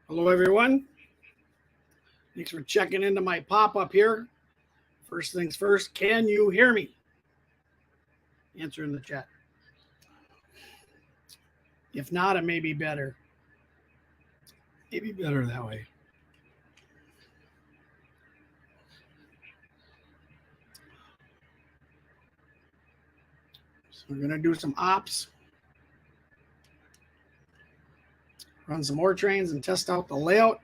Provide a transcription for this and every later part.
Hello, everyone. Thanks for checking into my pop-up here. First things first, can you hear me? Answer in the chat. If not, it may be better. Maybe better that way. So we're going to do some ops. Run some more trains and test out the layout.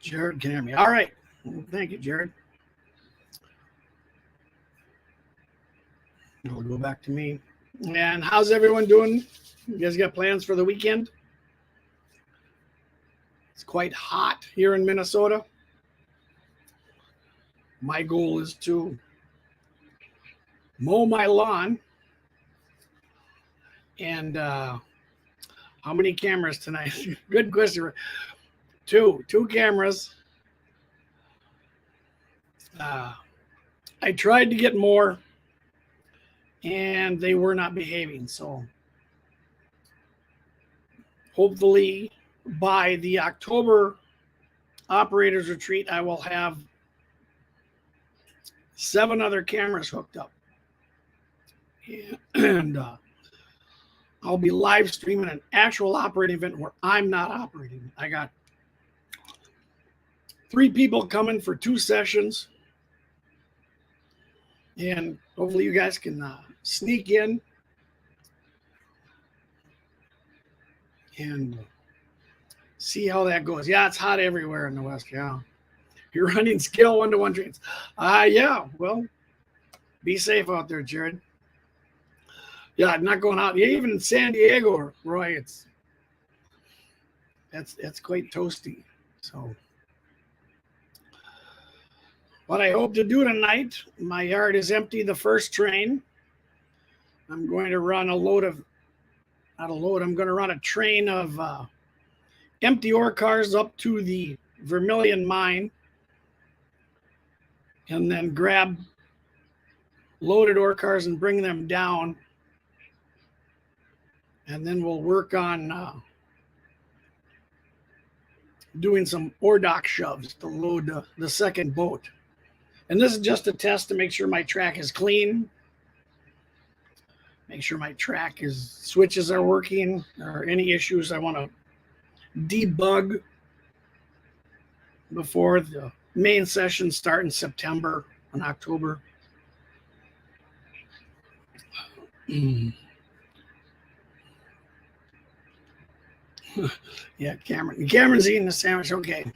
Jared can hear me. All right. Thank you, Jared. We'll go back to me. And how's everyone doing? You guys got plans for the weekend? It's quite hot here in Minnesota. My goal is to mow my lawn. And how many cameras tonight? Good question. Two cameras. I tried to get more, and they were not behaving. So hopefully by the October operators retreat, I will have 7 other cameras hooked up. And I'll be live streaming an actual operating event where I'm not operating. I got 3 people coming for 2 sessions. And hopefully you guys can sneak in and see how that goes. Yeah, it's hot everywhere in the West. Yeah. You're running scale 1-to-1 trains. Yeah, well, be safe out there, Jared. Yeah, I'm not going out. Yeah, even in San Diego, Roy, that's quite toasty. So what I hope to do tonight, my yard is empty the first train. I'm going to run I'm going to run a train of empty ore cars up to the Vermilion mine, and then grab loaded ore cars and bring them down. And then we'll work on doing some ore dock shoves to load the second boat. And this is just a test to make sure my track is clean. make sure my switches are working, or any issues I want to debug before the main session start in September and October. Yeah, Cameron's eating the sandwich. Okay.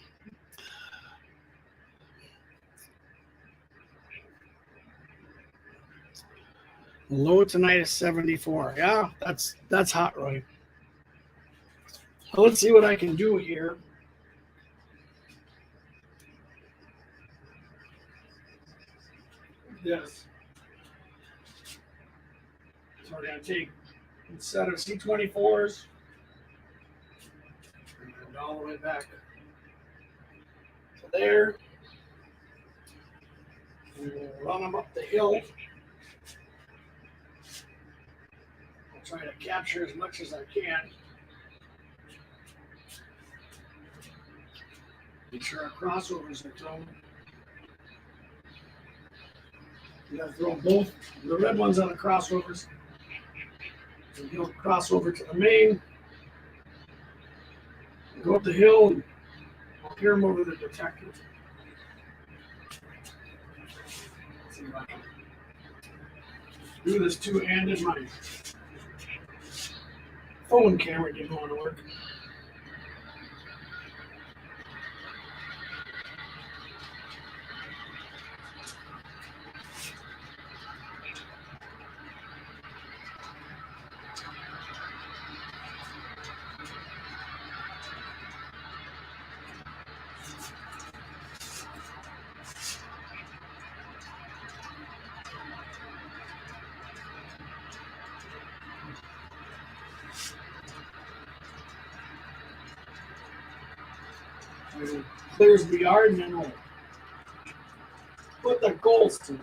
Low tonight is 74. Yeah, that's hot, Roy. Well, let's see what I can do here. Yes. So we're going to take, instead of C24s, and all the way back to there. And we'll run them up the hill. I'll try to capture as much as I can. Make sure our crossovers are toned. You got to throw both the red ones on the crossovers. And he'll cross over to the main. Go up the hill and I'll hear him over the detector. Let's see if I can do this two-handed. My phone camera didn't want to work. Clears the yard, and then we'll put the goals to it.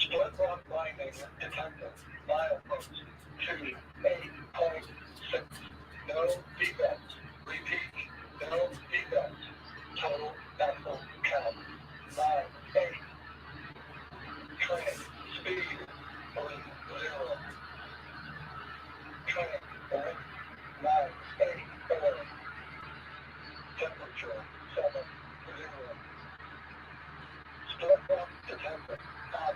Split lock binding detected. Milepost 2.8.6. No defects. Repeat. No defects. Total axle count 9.8. Train speed 30. Train length 9.84. Temperature 70. Split lock detected. On.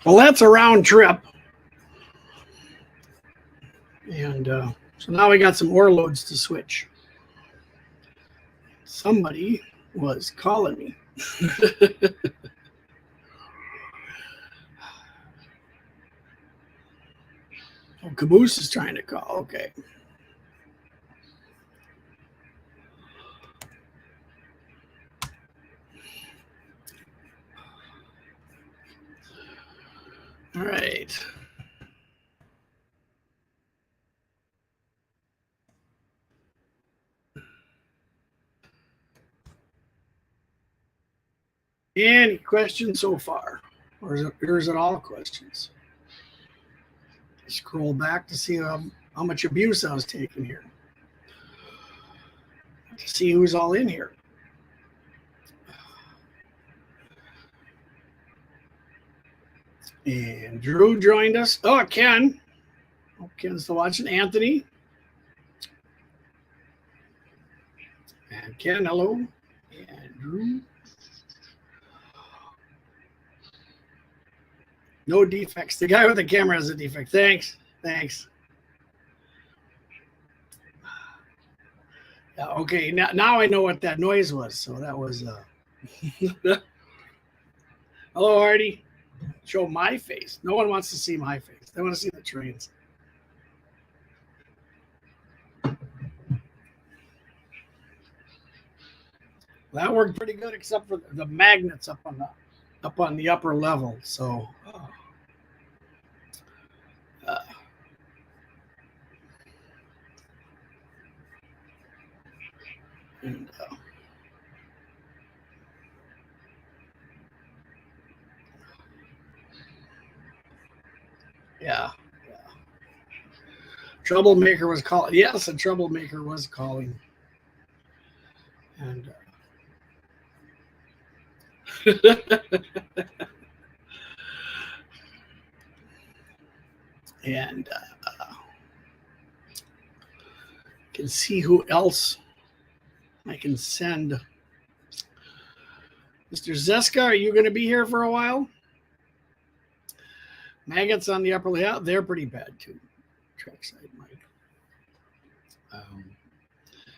Well, that's a round trip. And so now we got some ore loads to switch. Somebody was calling me. Oh, Caboose is trying to call. Okay. All right. Any questions so far? Or is it all questions? Scroll back to see how much abuse I was taking here. To see who's all in here. And Drew joined us. Oh, Ken. Oh, Ken's still watching. Anthony. And Ken, hello. And Drew. No defects. The guy with the camera has a defect. Thanks. Thanks. Yeah, okay, now I know what that noise was. So that was hello, Artie. Show my face. No one wants to see my face. They want to see the trains. That worked pretty good, except for the magnets up on the upper level. So and, yeah. Troublemaker was calling. Yes, a troublemaker was calling. And and can see who else I can send. Mr. Zeska, are you going to be here for a while? Maggots on the upper layout, they're pretty bad too. Trackside Mike.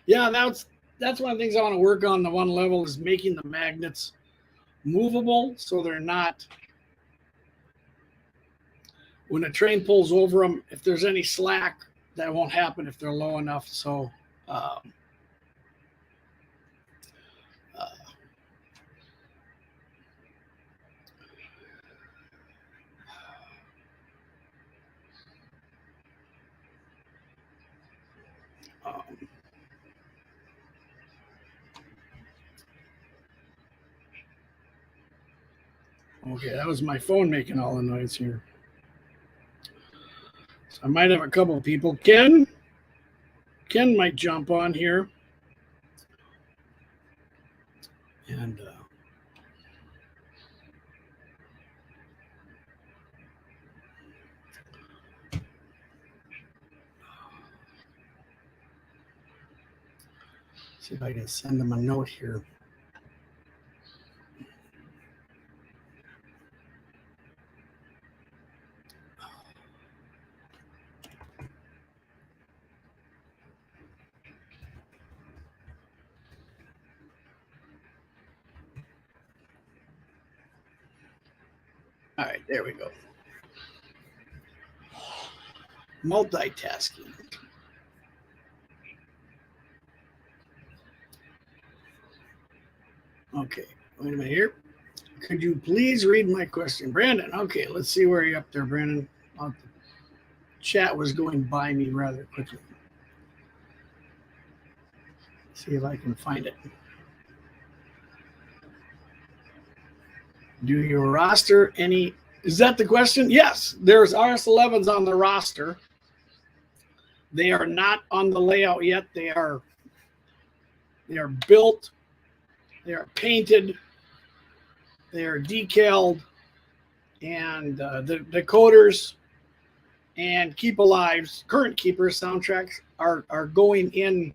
Yeah, that's one of the things I want to work on. The one level is making the magnets movable so they're not, when a train pulls over them, if there's any slack, that won't happen if they're low enough. So okay, that was my phone making all the noise here. So I might have a couple of people. Ken might jump on here. And see if I can send them a note here. All right, there we go. Multitasking. Okay, wait a minute here. Could you please read my question? Brandon, okay, let's see where you're up there, Brandon. The chat was going by me rather quickly. See if I can find it. Do your roster any? Is that the question? Yes, there's RS11s on the roster. They are not on the layout yet. They are built. They are painted. They are decaled, and the decoders and Keep Alive's current Keepers soundtracks are going in.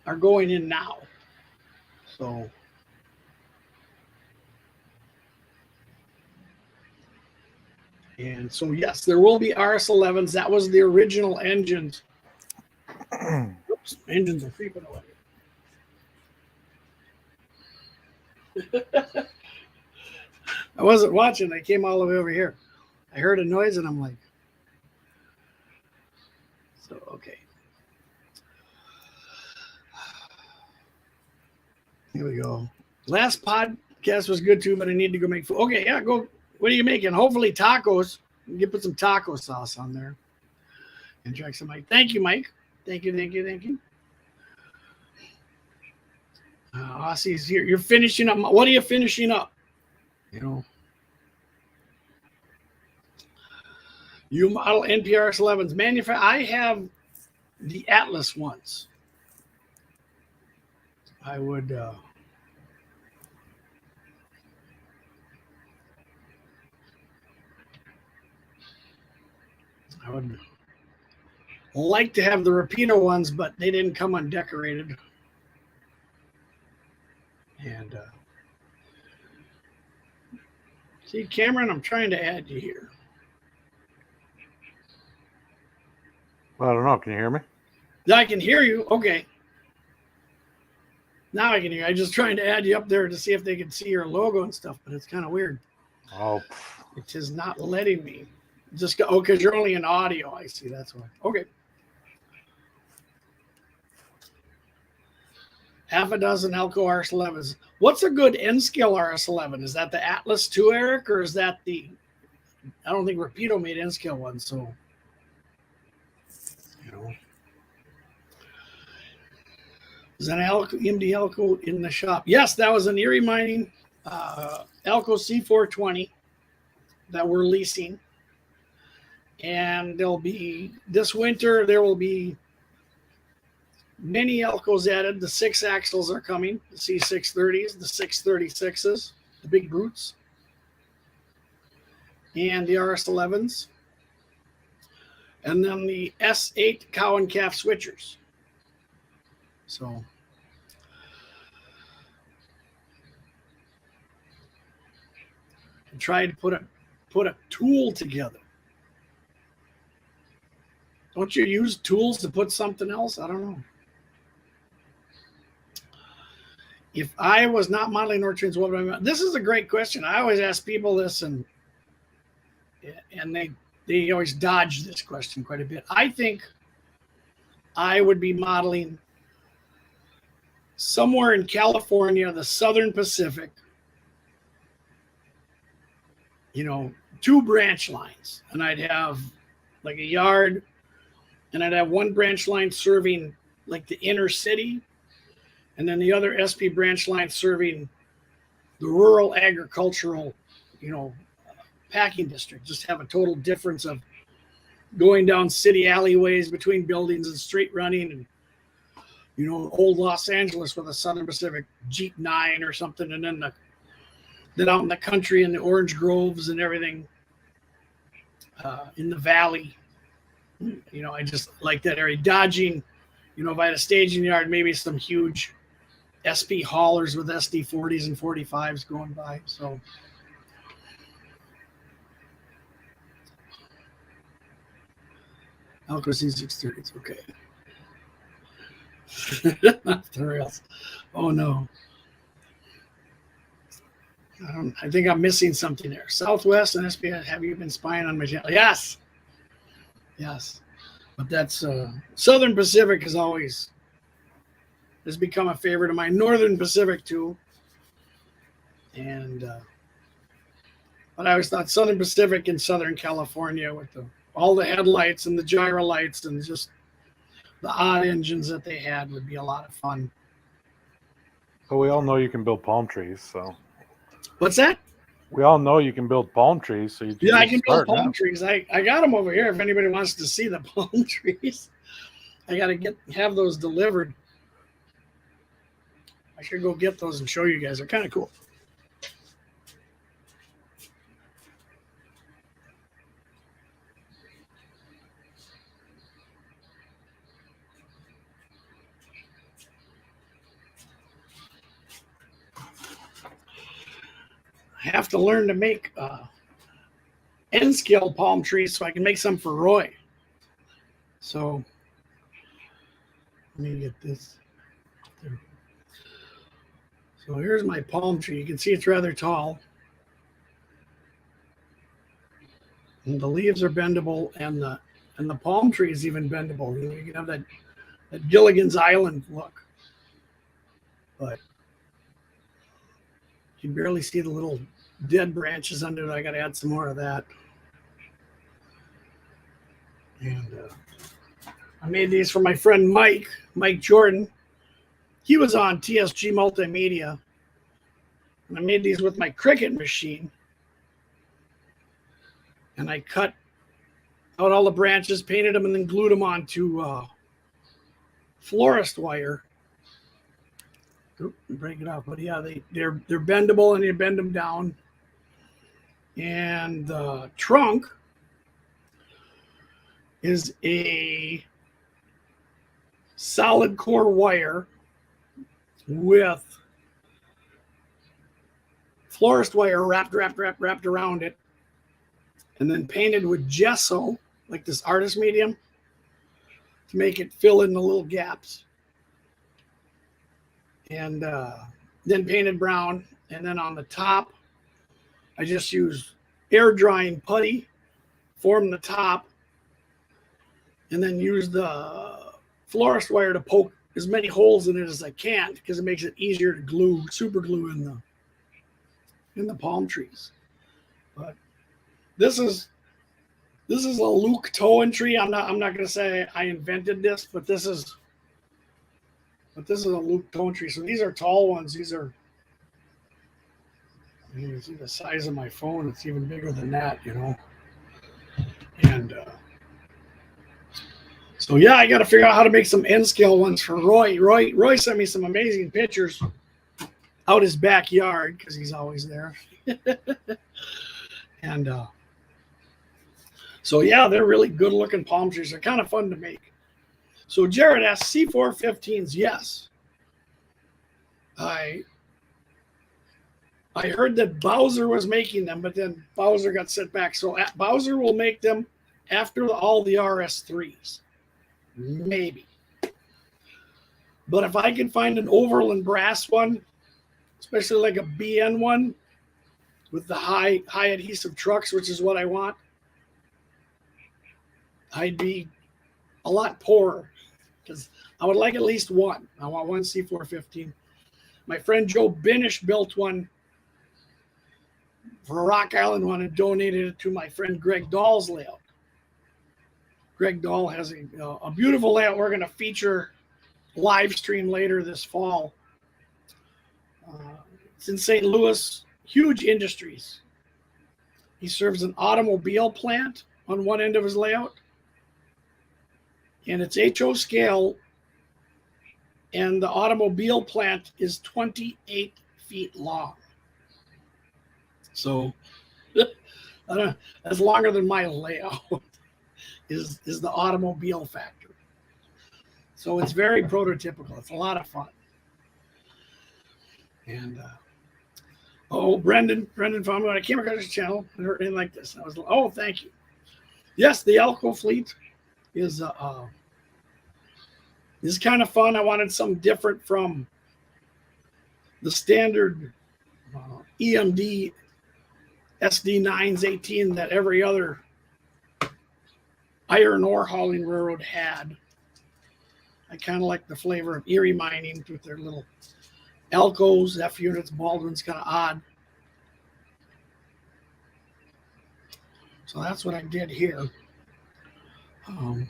Are going in now. So and so yes, there will be RS-11s. That was the original engines. Oops, engines are creeping away. I wasn't watching. I came all the way over here. I heard a noise and I'm like, so okay. Here we go. Last podcast was good too, but I need to go make food. Okay, yeah, go. What are you making? Hopefully tacos. You put some taco sauce on there. And drink some Mike. Thank you, Mike. Thank you, thank you, thank you. Aussie's here. You're finishing up. What are you finishing up? You know. You model NPRS 11s. I have the Atlas ones. I would. I would like to have the Rapido ones, but they didn't come undecorated. And see, Cameron, I'm trying to add you here. Well, I don't know. Can you hear me? I can hear you. Okay. Now I can hear you. I'm just trying to add you up there to see if they can see your logo and stuff, but it's kind of weird. Oh, It is not letting me. Just go. Oh, because you're only in audio. I see. That's why. Okay. Half a dozen Elco RS-11s. What's a good N-scale RS-11? Is that the Atlas 2, Eric, or is that the? I don't think Rapido made N-scale ones, so you know. Is that Elco, EMD Elco in the shop? Yes, that was an Erie Mining Elco C420 that we're leasing. And there'll be, this winter, there will be many Elcos added. The 6 axles are coming, the C630s, the 636s, the big brutes, and the RS-11s. And then the S8 cow and calf switchers. So I tried to put a tool together. Don't you use tools to put something else? I don't know. If I was not modeling or trains, what would I? This is a great question. I always ask people this, and they always dodge this question quite a bit. I think I would be modeling somewhere in California, the Southern Pacific, you know, 2 branch lines, and I'd have like a yard, and I'd have one branch line serving like the inner city, and then the other SP branch line serving the rural agricultural, you know, packing district. Just have a total difference of going down city alleyways between buildings and street running, and you know, old Los Angeles with a Southern Pacific Jeep 9 or something, and then out in the country in the orange groves and everything, in the valley. You know, I just like that area. Dodging, you know, if I had a staging yard, maybe some huge SP haulers with SD 40s and 45s going by. So Elco C630s, okay. Not the rails. Oh no. I think I'm missing something there. Southwest and SP, have you been spying on my channel? Yes. Yes. But that's Southern Pacific has become a favorite of mine. Northern Pacific too. And but I always thought Southern Pacific and Southern California with all the headlights and the gyro lights and just the odd engines that they had would be a lot of fun. but we all know you can build palm trees, so. What's that? We all know you can build palm trees, so you Yeah, I can build start now. palm trees. I got them over here. If anybody wants to see the palm trees, I got to have those delivered. I should go get those and show you guys. They're kind of cool. I have to learn to make N scale palm trees so I can make some for Roy. So let me get this there. So here's my palm tree. You can see it's rather tall. And the leaves are bendable, and the palm tree is even bendable. You know, you can have that Gilligan's Island look. But you can barely see the little dead branches under it. I got to add some more of that. And I made these for my friend Mike Jordan. He was on TSG Multimedia. And I made these with my Cricut machine. And I cut out all the branches, painted them, and then glued them onto florist wire. Oop, break it off. But yeah, they're bendable, and you bend them down. And the trunk is a solid core wire with florist wire wrapped around it, and then painted with gesso, like this artist medium, to make it fill in the little gaps. And then painted brown. And then on the top, I just use air drying putty, form the top, and then use the florist wire to poke as many holes in it as I can, because it makes it easier to glue, super glue in the palm trees. But this is a Luke Towan tree. I'm not going to say I invented this, but this is a Luke Towan tree. So these are tall ones. These are, you can see the size of my phone. It's even bigger than that, you know. And so yeah, I got to figure out how to make some N scale ones for Roy. Roy sent me some amazing pictures out his backyard, because he's always there. And so yeah, they're really good looking palm trees. They're kind of fun to make. So Jared asks, C415s, yes. I heard that Bowser was making them, but then Bowser got set back. So Bowser will make them after all the RS3s. Maybe. But if I can find an Overland brass one, especially like a BN one with the high adhesive trucks, which is what I want, I'd be a lot poorer, because I would like at least one. I want one C415. My friend Joe Binish built one for a Rock Island one and donated it to my friend Greg Dahl's layout. Greg Dahl has a beautiful layout we're going to feature live stream later this fall. It's in St. Louis, Huge Industries. He serves an automobile plant on one end of his layout, and it's HO scale, and the automobile plant is 28 feet long. So that's longer than my layout is the automobile factory. So it's very prototypical. It's a lot of fun. And Brendan found me when I came across his channel and heard anything like this. I was like, oh, thank you. Yes, the Elco fleet is kind of fun. I wanted something different from the standard EMD SD9s 18 that every other iron ore hauling railroad had. I kind of like the flavor of Erie Mining with their little Elcos, F units, Baldwin's, kind of odd. So that's what I did here. I'm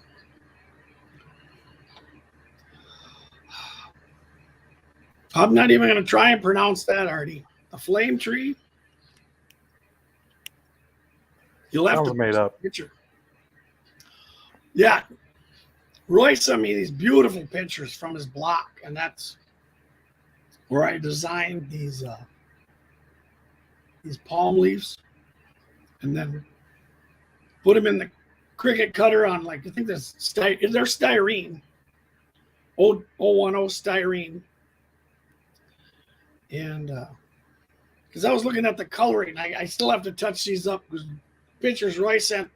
not even going to try and pronounce that, Artie. A flame tree? You'll have to made up. picture. Yeah. Roy sent me these beautiful pictures from his block, and that's where I designed these palm leaves, and then put them in the Cricut cutter on, like, I think they're styrene, 010 styrene, and because I was looking at the coloring. I still have to touch these up because pictures Roy sent,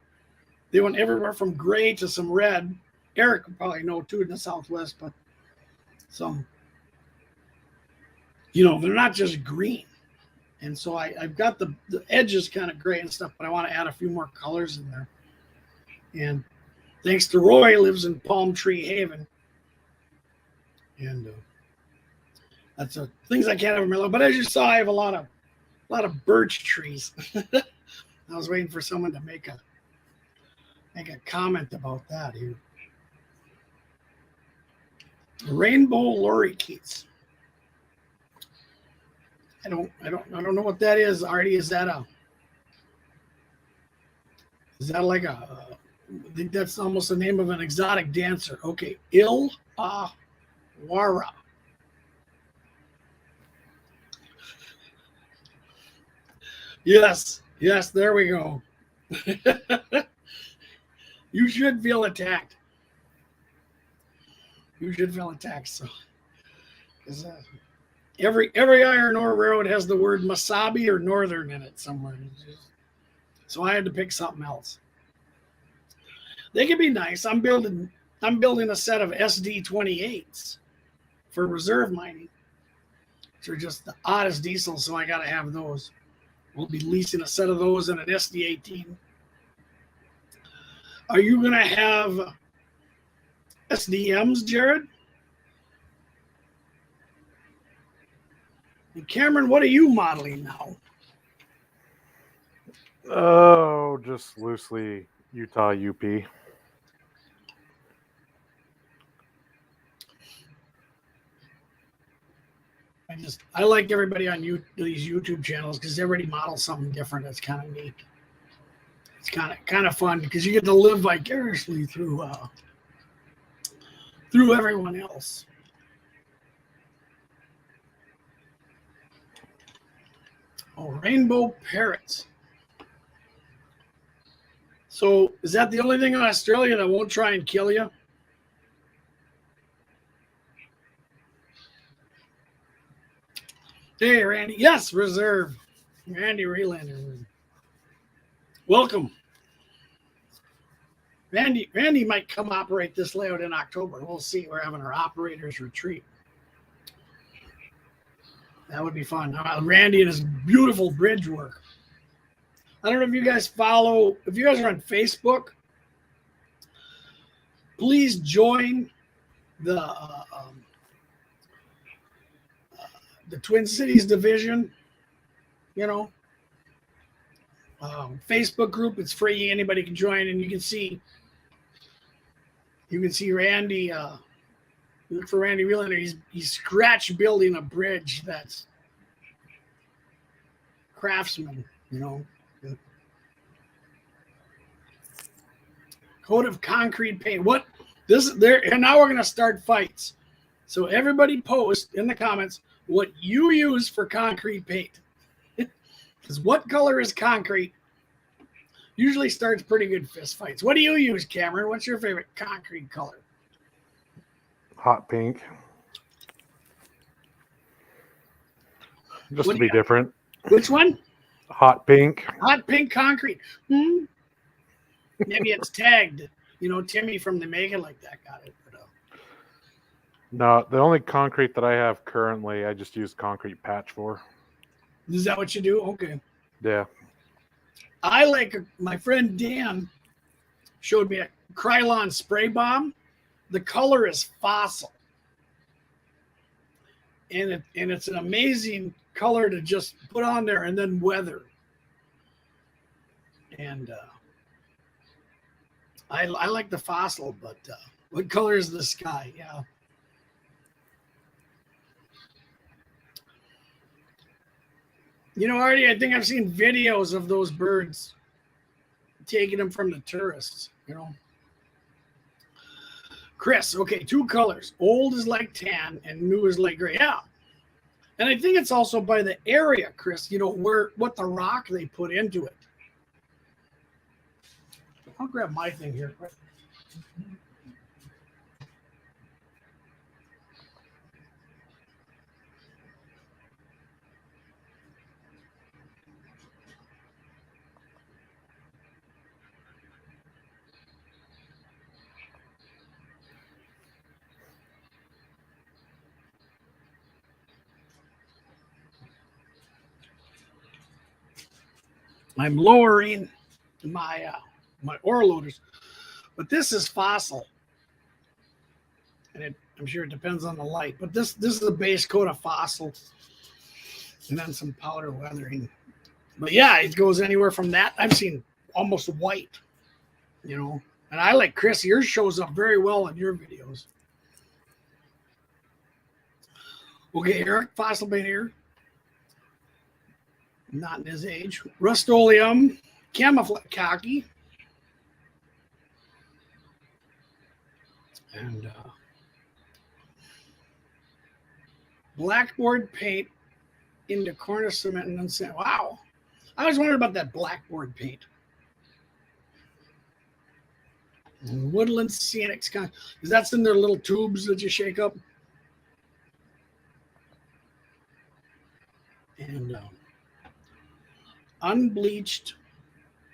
they went everywhere from gray to some red. Eric would probably know too in the Southwest, but some, they're not just green. And so I've got the edges kind of gray and stuff, but I want to add a few more colors in there. And thanks to Roy, lives in Palm Tree Haven. And that's things I can't ever remember. But as you saw, I have a lot of birch trees. I was waiting for someone to make a comment about that here. Rainbow lorikeets. I don't know what that is, Artie. Is that like I think that's almost the name of an exotic dancer. Okay, Wara. Yes, there we go. You should feel attacked. So, every iron ore railroad has the word Masabi or Northern in it somewhere. So I had to pick something else. They can be nice. I'm building a set of SD28s for reserve mining. They're just the oddest diesel, so I got to have those. We'll be leasing a set of those and an SD18. Are you going to have SDMs, Jared? And Cameron, what are you modeling now? Oh, just loosely Utah UP. I like everybody on these YouTube channels because everybody models something different. It's kind of neat. It's kind of fun because you get to live vicariously through everyone else. Oh, rainbow parrots. So is that the only thing in Australia that won't try and kill you? Hey, Randy. Yes, reserve. Randy Relander. Welcome. Randy might come operate this layout in October. We'll see. We're having our operators retreat. That would be fun. Randy and his beautiful bridge work. I don't know if you guys if you guys are on Facebook, please join the Twin Cities division, Facebook group. It's free. Anybody can join, and you can see Randy. Look for Randy Relander. He's scratch building a bridge that's craftsman, Coat of concrete paint. What this there and now we're gonna start fights. So everybody post in the comments what you use for concrete paint. Because what color is concrete usually starts pretty good fist fights. What do you use, Cameron? What's your favorite concrete color? Hot pink. Just to be different. Which one? Hot pink. Hot pink concrete. Maybe it's tagged. Timmy from the Make It Like That got it. No, the only concrete that I have currently, I just use concrete patch for. Is that what you do? Okay. Yeah. I my friend Dan showed me a Krylon spray bomb. The color is fossil. And it's an amazing color to just put on there and then weather. And I like the fossil, but what color is the sky? Yeah. Artie, I think I've seen videos of those birds taking them from the tourists, Chris, okay, 2 colors. Old is like tan and new is like gray. Yeah. And I think it's also by the area, Chris, what the rock they put into it. I'll grab my thing here quick. I'm lowering my ore loaders, but this is fossil, and I'm sure it depends on the light. But this is the base coat of fossil, and then some powder weathering. But yeah, it goes anywhere from that. I've seen almost white, you know. And I like Chris. Yours shows up very well in your videos. Okay, Eric, fossil bait here. Not in his age. Rust-Oleum, camouflage khaki. And blackboard paint into cornice cement and then sand. Wow. I always wondered about that blackboard paint. And Woodland Scenics. Is that in their little tubes that you shake up? And unbleached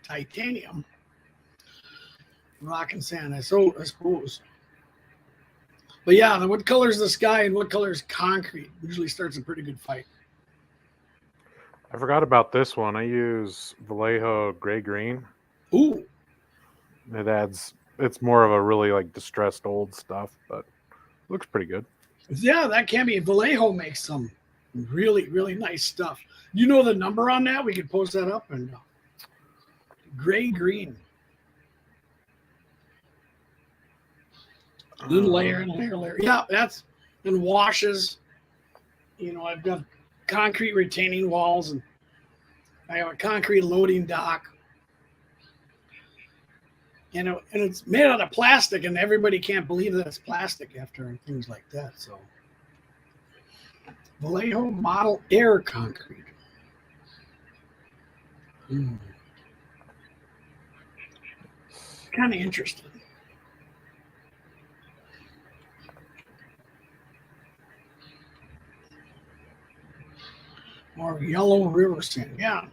titanium. Rock and sand, I suppose. But yeah, what color is the sky and what color is concrete usually starts a pretty good fight. I forgot about this one. I use Vallejo Gray Green. Ooh. It's more of a really like distressed old stuff, but looks pretty good. Yeah, that can be. Vallejo makes some really, really nice stuff. You know the number on that? We could post that up. And gray green. Then layer and layer, layer. Yeah, that's and washes. You know, I've got concrete retaining walls and I have a concrete loading dock. You know, and it's made out of plastic, and everybody can't believe that it's plastic after things like that. So, Vallejo Model Air Concrete. Kind of interesting. More yellow river sand. Yeah,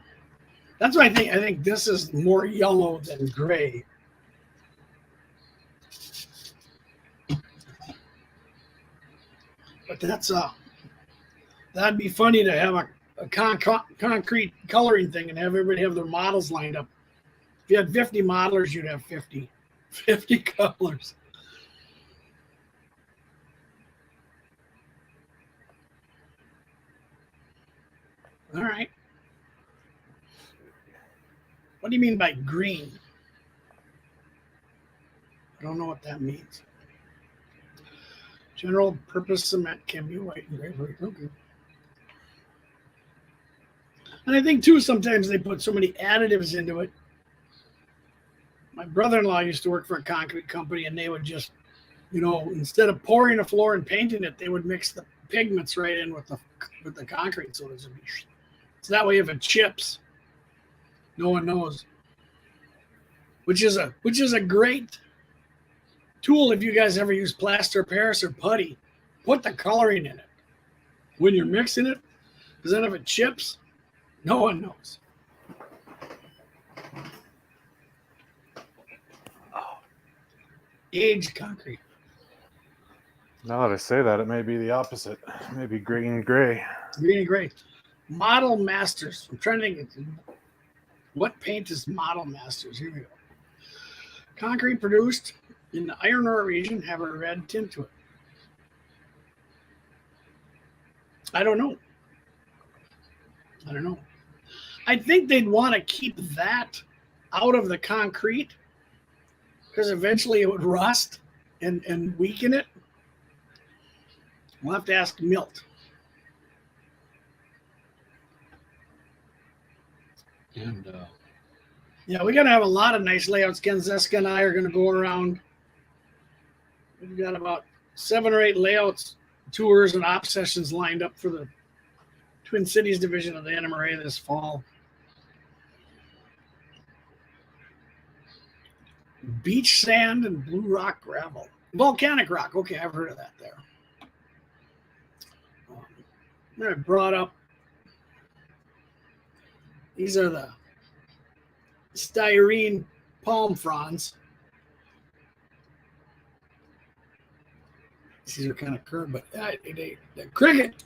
that's what I think. I think this is more yellow than gray. But that'd be funny to have a concrete coloring thing and have everybody have their models lined up. If you had 50 modelers, you'd have 50 colors. All right. What do you mean by green? I don't know what that means. General purpose cement can be white and gray. Okay. And I think too, sometimes they put so many additives into it. My brother-in-law used to work for a concrete company, and they would just, you know, instead of pouring a floor and painting it, they would mix the pigments right in with the concrete, so that way if it chips, no one knows. Which is a great tool if you guys ever use plaster of Paris or putty. Put the coloring in it when you're mixing it, because then if it chips, no one knows. Aged concrete. Now that I say that, it may be the opposite. Maybe green and gray. Green and gray. Model Masters. I'm trying to think. What paint is Model Masters? Here we go. Concrete produced in the iron ore region have a red tint to it. I don't know. I think they'd want to keep that out of the concrete because eventually it would rust and weaken it. We'll have to ask Milt. And yeah, we're gonna have a lot of nice layouts. Ken Zeska and I are gonna go around. We've got about 7 or 8 layouts, tours, and op sessions lined up for the Twin Cities division of the NMRA this fall. Beach sand and blue rock gravel. Volcanic rock. Okay, I've heard of that there. I brought up, these are the styrene palm fronds. These are kind of curved, but the cricket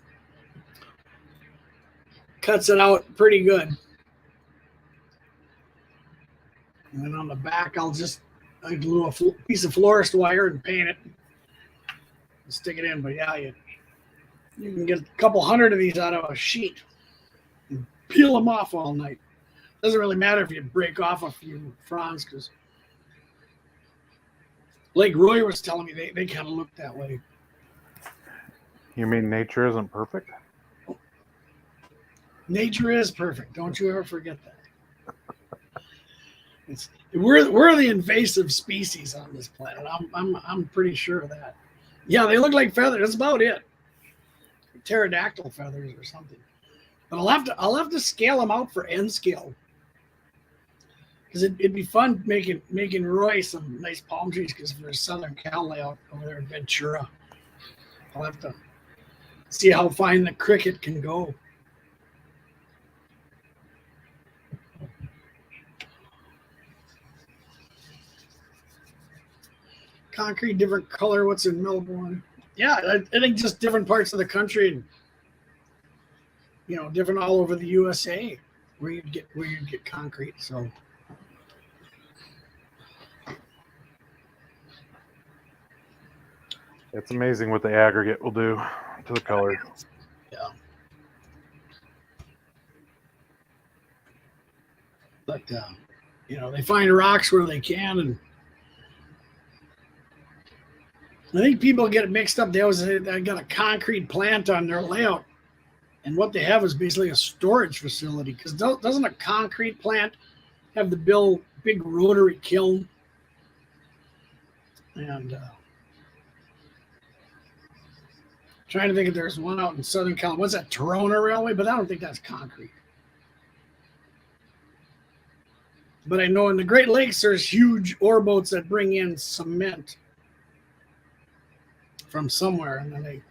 cuts it out pretty good. And then on the back, I glue a piece of florist wire and paint it and stick it in. But yeah, you can get a couple hundred of these out of a sheet and peel them off all night. Doesn't really matter if you break off a few fronds, because Lake Roy was telling me they kind of look that way. You mean nature isn't perfect? Nature is perfect. Don't you ever forget that. We're the invasive species on this planet. I'm pretty sure of that. Yeah, they look like feathers. That's about it. Pterodactyl feathers or something. But I'll have to scale them out for N scale. Because it'd be fun making Roy some nice palm trees, because for his Southern Cal layout over there in Ventura. I'll have to see how fine the cricket can go. Concrete, different color. What's in Melbourne? Yeah, I think just different parts of the country, and different all over the USA where you'd get concrete. So It's amazing what the aggregate will do to the color. yeah, but they find rocks where they can, and I think people get it mixed up. They always say they got a concrete plant on their layout, and what they have is basically a storage facility. Because doesn't a concrete plant have the big rotary kiln? And trying to think if there's one out in Southern California. What's that, Torona Railway? But I don't think that's concrete. But I know in the Great Lakes, there's huge ore boats that bring in cement from somewhere, and then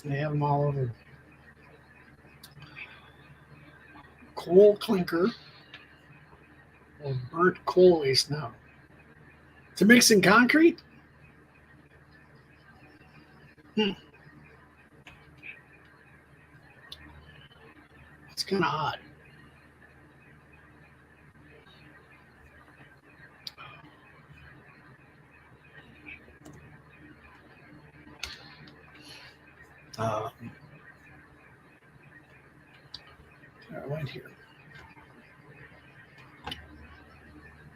they have them all over. Coal clinker or burnt coal waste now. To mix in concrete? It's kind of odd. I went here.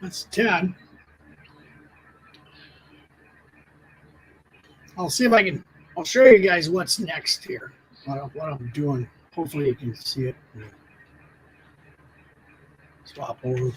That's 10. I'll see if I'll show you guys what's next here. What I'm doing. Hopefully you can see it. Swap over.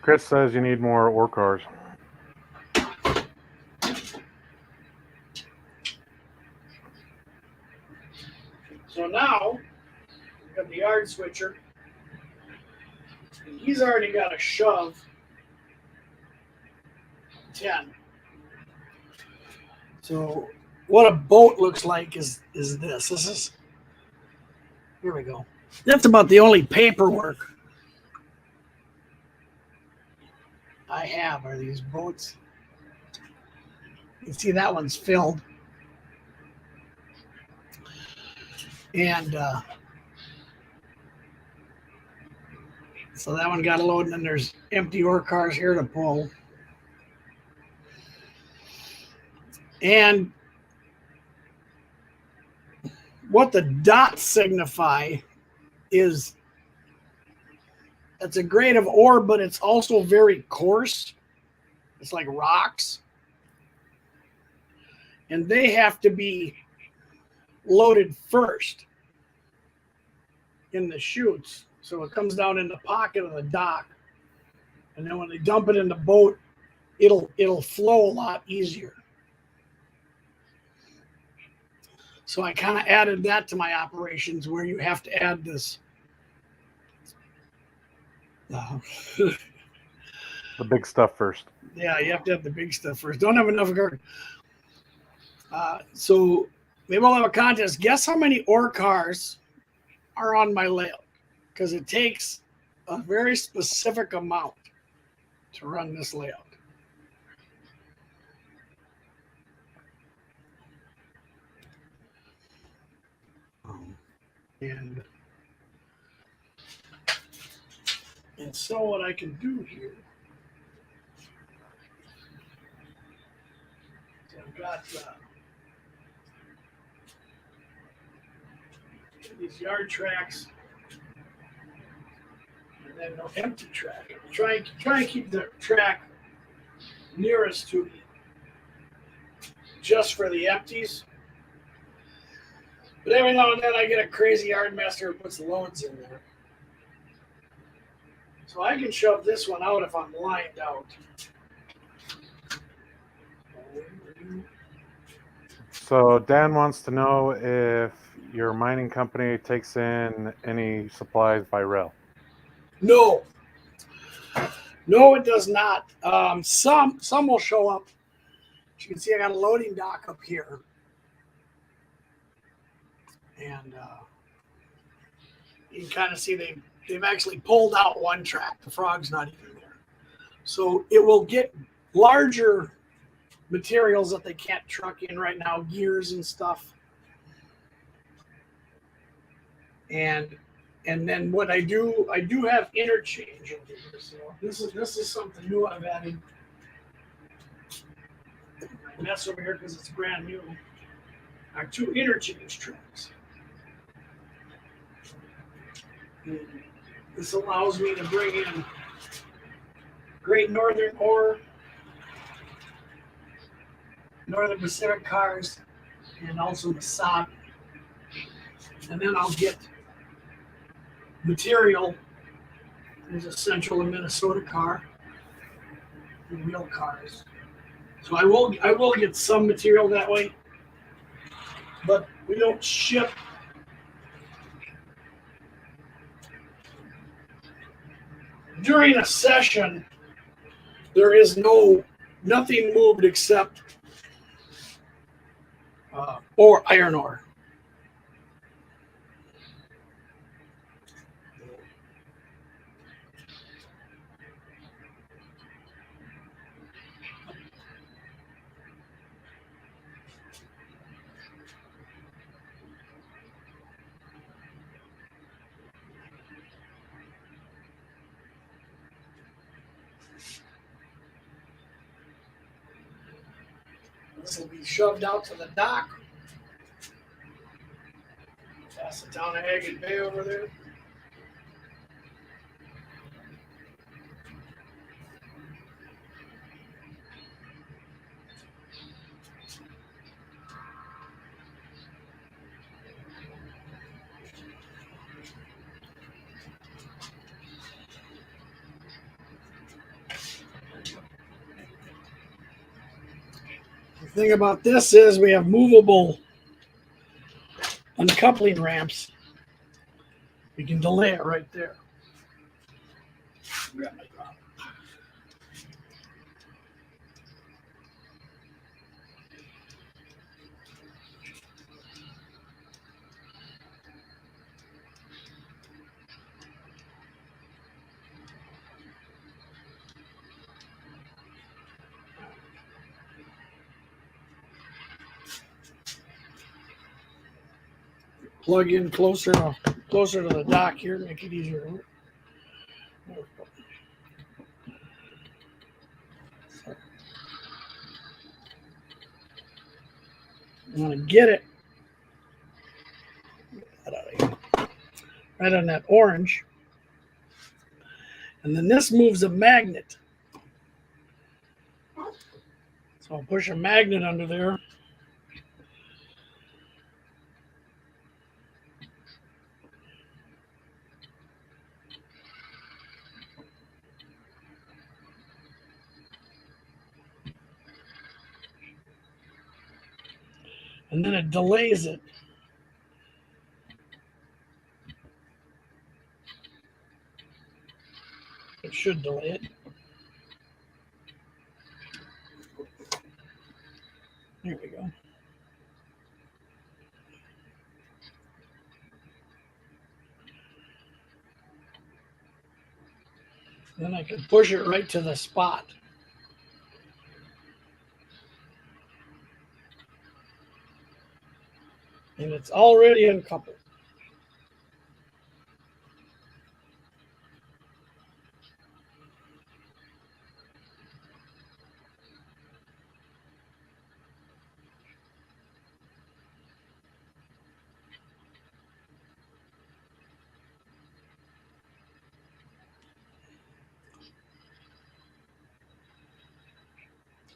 Chris says you need more ore cars. So now, we've got the yard switcher. And he's already got a shove 10. So what a boat looks like is this. This is, here we go. That's about the only paperwork I have are these boats. You can see that one's filled. And so that one got a load, and then there's empty ore cars here to pull. And what the dots signify is it's a grade of ore, but it's also very coarse. It's like rocks. And they have to be loaded first in the chutes. So it comes down in the pocket of the dock. And then when they dump it in the boat, it'll flow a lot easier. So I kind of added that to my operations where you have to add this. The big stuff first. Yeah, you have to have the big stuff first. Don't have enough guard. So maybe we'll have a contest. Guess how many ore cars are on my layout? Because it takes a very specific amount to run this layout. And so what I can do here, I've got these yard tracks, and then no empty track. Try and keep the track nearest to me, just for the empties. But every now and then I get a crazy yard master who puts loads in there. So I can shove this one out if I'm lined out. So Dan wants to know if your mining company takes in any supplies by rail. No. No, it does not. Some will show up. As you can see, I got a loading dock up here. And you can kind of see they've actually pulled out one track. The frog's not even there. So it will get larger materials that they can't truck in right now, gears and stuff. And then what I do have interchange over here. So this is something new I've added. I mess over here because it's brand new. Are 2 interchange tracks. And this allows me to bring in Great Northern ore, Northern Pacific cars, and also the SOP. And then I'll get material. There's a Central and Minnesota car, and wheel cars. So I will get some material that way, but we don't ship. During a session, there is nothing moved except or iron ore. This will be shoved out to the dock. Past the town of Agate Bay over there. The thing about this is we have movable uncoupling ramps. We can delay it right there. Grab my drop. Plug in closer to the dock here, make it easier. I'm gonna get it right on that orange, and then this moves a magnet So I'll push a magnet under there. And then it delays it. It should delay it. There we go. Then I can push it right to the spot. And it's already uncoupled.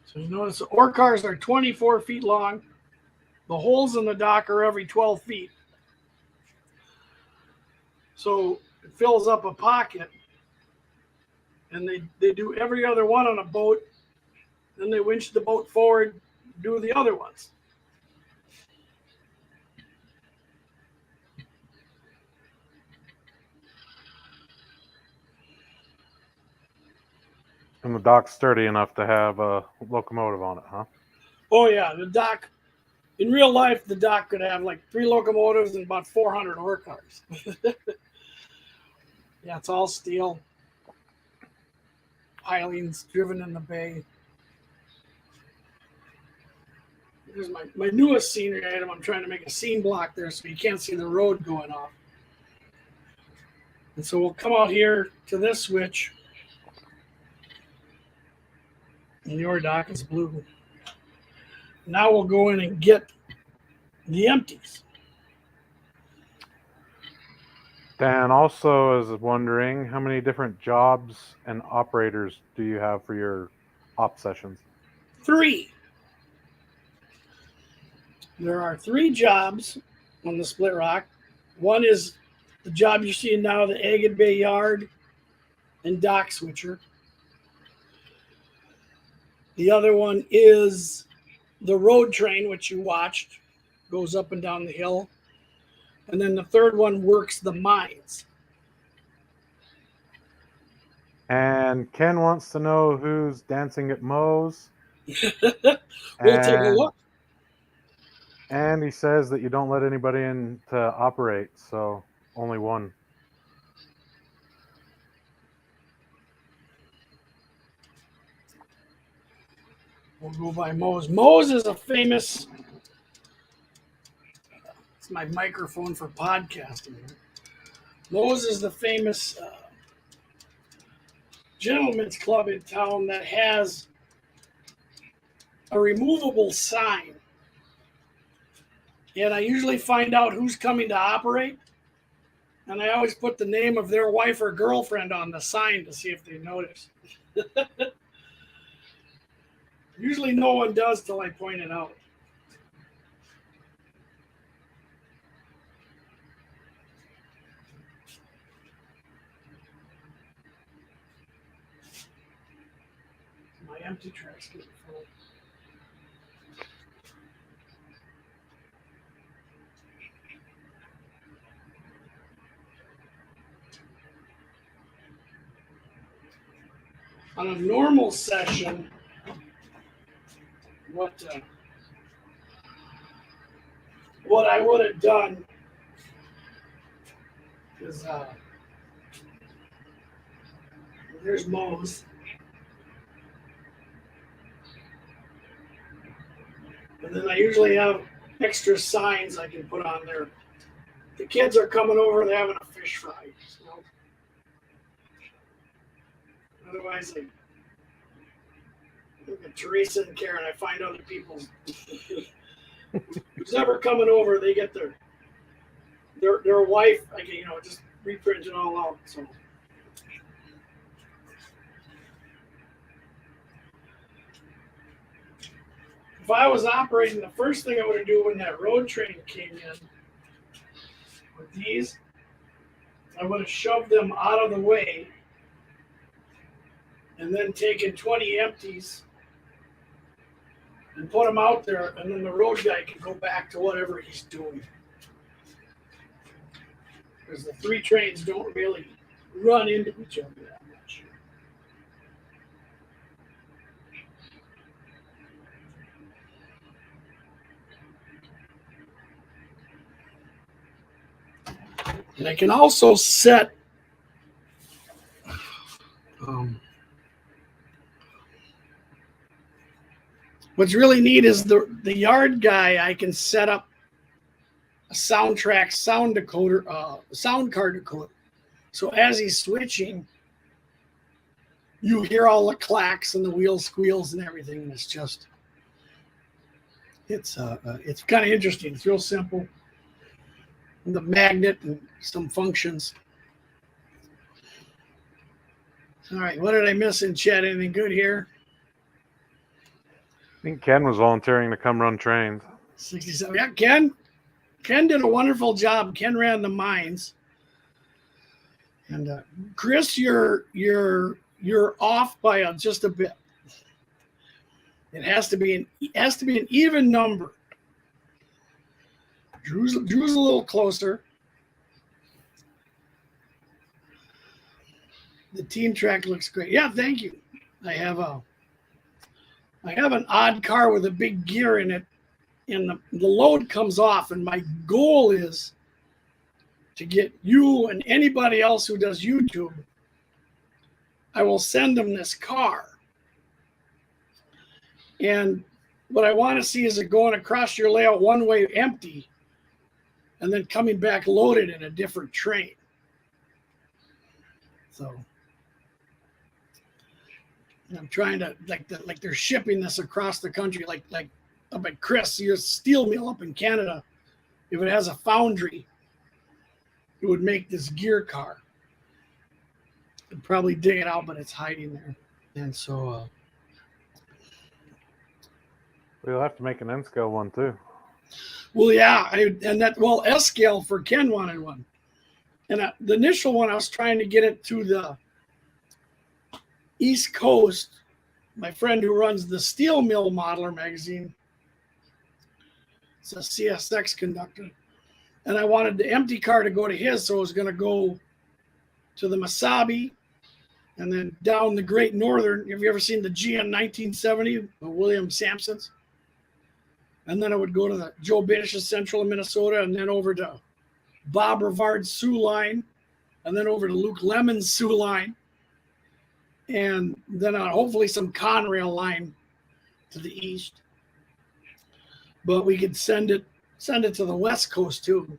So you notice the ore cars are 24 feet long. The holes in the dock are every 12 feet. So it fills up a pocket. And they do every other one on a boat. Then they winch the boat forward, do the other ones. And the dock's sturdy enough to have a locomotive on it, huh? Oh yeah, the dock. In real life, the dock could have like 3 locomotives and about 400 ore cars. Yeah, it's all steel. Pilings driven in the bay. Here's my newest scenery item. I'm trying to make a scene block there so you can't see the road going off. And so we'll come out here to this switch. And your dock is blue. Now we'll go in and get the empties. Dan also is wondering how many different jobs and operators do you have for your op sessions? 3. There are 3 jobs on the Split Rock. One is the job you're seeing now, the Agate Bay Yard and dock switcher. The other one is the road train, which you watched, goes up and down the hill. And then the third one works the mines. And Ken wants to know who's dancing at Moe's. We'll take a look. And he says that you don't let anybody in to operate, so only one. We'll go by Moe's. Moe's is a famous. It's my microphone for podcasting. Moe's is the famous gentleman's club in town that has a removable sign. And I usually find out who's coming to operate. And I always put the name of their wife or girlfriend on the sign to see if they notice. Usually no one does till I point it out. My empty trash getting full. On a normal session, what I would have done is there's Moe's. And then I usually have extra signs I can put on there. The kids are coming over, they're having a fish fry. So otherwise, I look at Teresa and Karen, I find other people who's ever coming over, they get their wife, I can, just reprint it all out. So if I was operating, the first thing I would do when that road train came in with these, I would have shoved them out of the way and then taken 20 empties and put them out there, and then the road guy can go back to whatever he's doing. Because the three trains don't really run into each other that much. And I can also set what's really neat is the yard guy. I can set up a soundtrack sound decoder, sound card decoder. So as he's switching, you hear all the clacks and the wheel squeals and everything. And it's kind of interesting. It's real simple. And the magnet and some functions. All right, what did I miss in chat? Anything good here? I think Ken was volunteering to come run trains. 67. Yeah, Ken did a wonderful job. Ken ran the mines. And Chris, you're off by just a bit. It has to be an even number. Drew's a little closer. The team track looks great. Yeah, thank you. I have an odd car with a big gear in it, and the load comes off, and my goal is to get you and anybody else who does YouTube, I will send them this car. And what I want to see is it going across your layout one way empty and then coming back loaded in a different train. So I'm trying to like they're shipping this across the country, like up at Chris, your steel mill up in Canada. If it has a foundry, it would make this gear car. It'd probably dig it out, but it's hiding there. And so We'll have to make an N-scale one too. well, yeah, S-scale for Ken wanted one. And the initial one, I was trying to get it to the East Coast. My friend who runs the Steel Mill Modeler magazine, it's a CSX conductor. And I wanted the empty car to go to his, so it was going to go to the Mesabi and then down the Great Northern. Have you ever seen the GN 1970, the William Sampson's? And then it would go to the Joe Binish's Central of Minnesota, and then over to Bob Rivard's Sioux line, and then over to Luke Lemon's Sioux line, and then hopefully some Conrail line to the east. But we could send it to the West Coast too.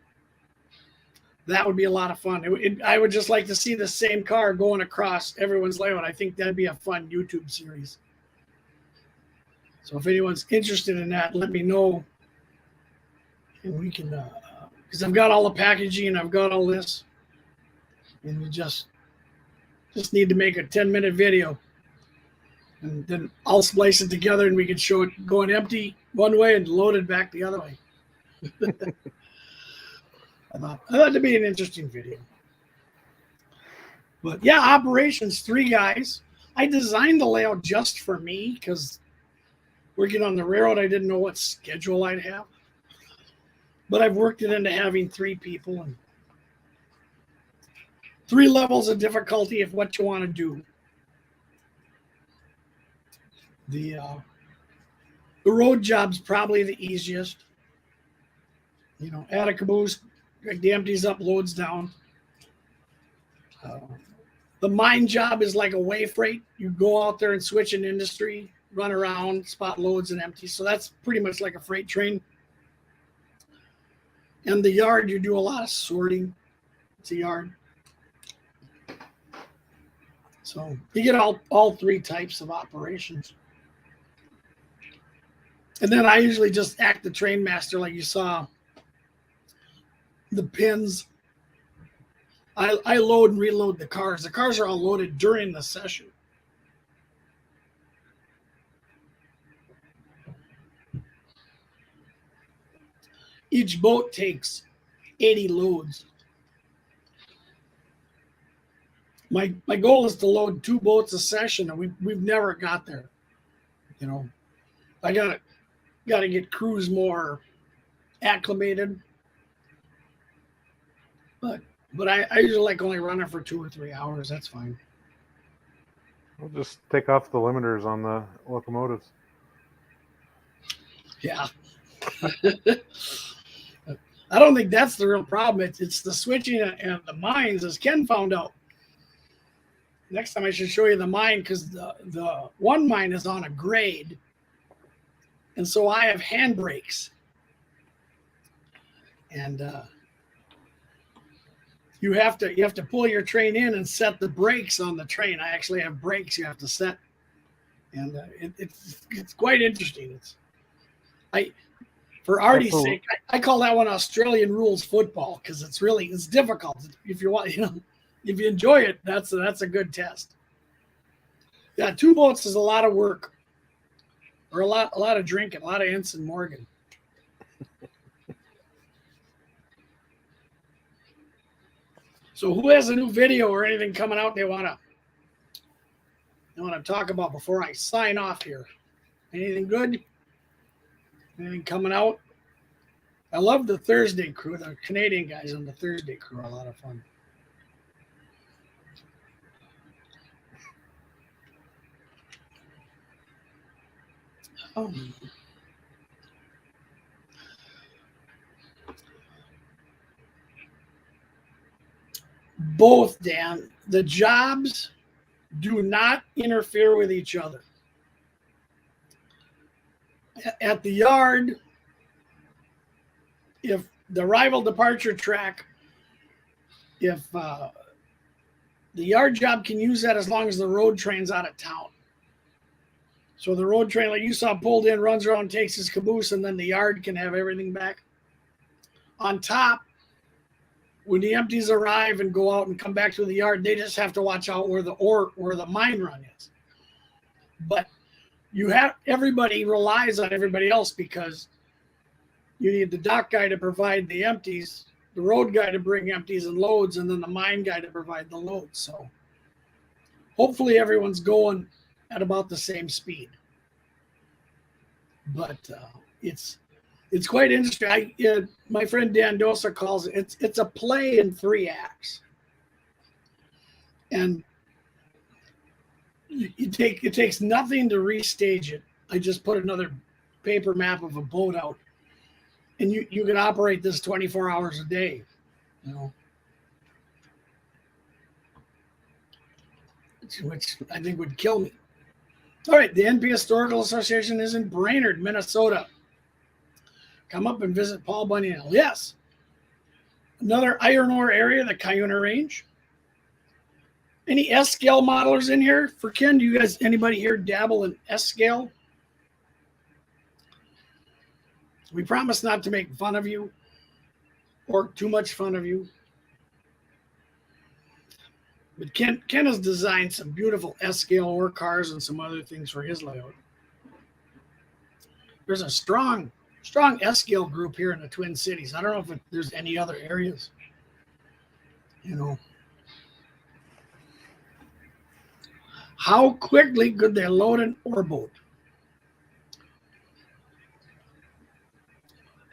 That would be a lot of fun. I would just like to see the same car going across everyone's layout. I think that'd be a fun YouTube series. So if anyone's interested in that, let me know. And we can, because I've got all the packaging and I've got all this. And we just need to make a 10-minute video. And then I'll splice it together and we can show it going empty one way and loaded back the other way. I thought it'd be an interesting video. But yeah, operations, 3 guys. I designed the layout just for me because working on the railroad, I didn't know what schedule I'd have. But I've worked it into having 3 people and 3 levels of difficulty of what you want to do. The road job's probably the easiest. You know, add a caboose, the empties up, loads down. The mine job is like a way freight. You go out there and switch an industry, run around, spot loads and empties. So that's pretty much like a freight train. And the yard, you do a lot of sorting. It's a yard. So you get all 3 types of operations. And then I usually just act the train master like you saw. The pins. I load and reload the cars. The cars are all loaded during the session. each boat takes 80 loads. My goal is to load 2 boats a session, and we've never got there. You know, I gotta get crews more acclimated. But I usually like only running for 2 or 3 hours. That's fine. We'll just take off the limiters on the locomotives. Yeah. I don't think that's the real problem. It's the switching and the mines, as Ken found out. Next time I should show you the mine, because the one mine is on a grade, and so I have handbrakes, and you have to pull your train in and set the brakes on the train. I actually have brakes you have to set, and it's quite interesting. For Artie's sake, I call that one Australian rules football, because it's difficult. If you want, if you enjoy it, that's a good test. Yeah, 2 boats is a lot of work, or a lot of drinking, a lot of Ensign Morgan. So who has a new video or anything coming out they want to talk about before I sign off here? Anything good? Anything coming out? I love the Thursday crew. The Canadian guys on the Thursday crew are a lot of fun. Both, Dan. The jobs do not interfere with each other. At the yard, if the arrival departure track, if the yard job can use that as long as the road train's out of town. So the road train, like you saw, pulled in, runs around, takes his caboose, and then the yard can have everything back. On top, when the empties arrive and go out and come back to the yard, they just have to watch out where the mine run is. But everybody relies on everybody else, because you need the dock guy to provide the empties, the road guy to bring empties and loads, and then the mine guy to provide the loads. So hopefully everyone's going at about the same speed. But it's quite interesting. My friend Dan Dosa calls it's a play in 3 acts, and it takes nothing to restage it. I just put another paper map of a boat out, and you can operate this 24 hours a day, which I think would kill me. All right, the NP Historical Association is in Brainerd, Minnesota. Come up and visit Paul Bunyan. Yes. Another iron ore area, the Cuyuna Range. Any S-scale modelers in here? For Ken, do you guys, anybody here dabble in S-scale? We promise not to make fun of you or too much fun of you. But Ken has designed some beautiful S-scale ore cars and some other things for his layout. There's a strong S-scale group here in the Twin Cities. I don't know if there's any other areas. How quickly could they load an ore boat?